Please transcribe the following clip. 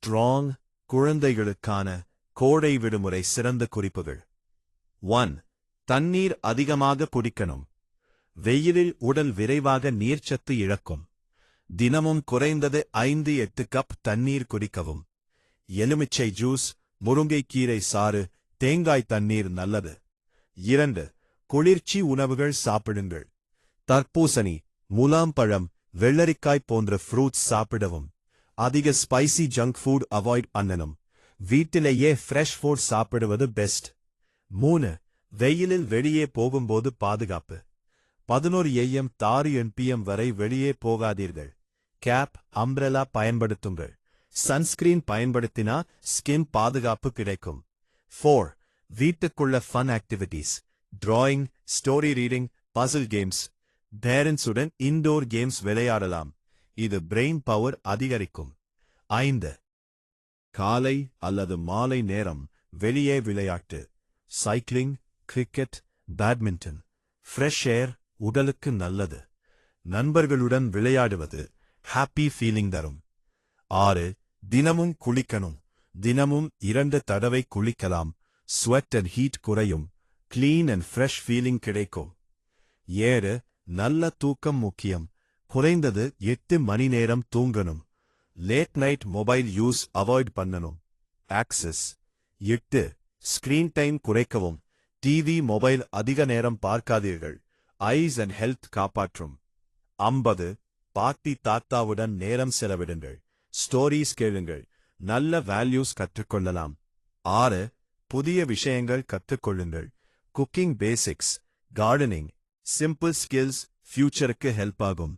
Strong குழந்தைகளுக்கான கோடை விடுமுறை சிறந்த குறிப்புகள். 1. தண்ணீர் அதிகமாக குடிக்கணும். வெயிலில் உடல் விரைவாக நீர்ச்சத்து இழக்கும். தினமும் குறைந்தது 5-8 கப் தண்ணீர் குடிக்கவும். எலுமிச்சை ஜூஸ், முருங்கைக்கீரை சாறு, தேங்காய் தண்ணீர் நல்லது. 2. குளிர்ச்சி உணவுகள் சாப்பிடுங்கள். தர்பூசணி, முலாம்பழம், வெள்ளரிக்காய் போன்ற ஃப்ரூட்ஸ் சாப்பிடவும். அதிக ஸ்பைசி ஜங்க் ஃபுட் அவாய்ட் பண்ணணும். வீட்டிலேயே ஃப்ரெஷ் ஃபுட் சாப்பிடுவது பெஸ்ட். 3. வெயிலில் வெளியே போகும்போது பாதுகாப்பு. 11 AM to 6 PM வரை வெளியே போகாதீர்கள். கேப், அம்ப்ரெலா பயன்படுத்துங்கள். சன்ஸ்கிரீன் பயன்படுத்தினா ஸ்கின் பாதுகாப்பு கிடைக்கும். 4. வீட்டுக்குள்ள fun activities. Drawing, story reading, puzzle games. பேரண்ட்ஸுடன் இன்டோர் கேம்ஸ் விளையாடலாம். இது பிரெயின் பவர் அதிகரிக்கும். 5. காலை அல்லது மாலை நேரம் வெளியே விளையாட்டு. Cycling, cricket, badminton. Fresh air உடலுக்கு நல்லது. நண்பர்களுடன் விளையாடுவது ஹாப்பி ஃபீலிங் தரும். 6. தினமும் குளிக்கணும். தினமும் 2 தடவை குளிக்கலாம். ஸ்வெட் அண்ட் ஹீட் குறையும். கிளீன் அண்ட் ஃப்ரெஷ் ஃபீலிங் கிடைக்கும். 7. நல்ல தூக்கம் முக்கியம். குறைந்தது 8 மணி நேரம் தூங்கணும். Late night mobile use avoid பண்ணணும். ஆக்சஸ். 8. ஸ்கிரீன் டைம் குறைக்கவும். டிவி, மொபைல் அதிக நேரம் பார்க்காதீர்கள். ஐஸ் அண்ட் ஹெல்த் காப்பாற்றும். 50. பாட்டி தாத்தாவுடன் நேரம் செலவிடுங்கள். ஸ்டோரீஸ் கேளுங்கள். நல்ல வேல்யூஸ் கற்றுக்கொள்ளலாம். 6. புதிய விஷயங்கள் கற்றுக்கொள்ளுங்கள். Cooking basics, gardening, simple skills ஃபியூச்சருக்கு ஹெல்ப் ஆகும்.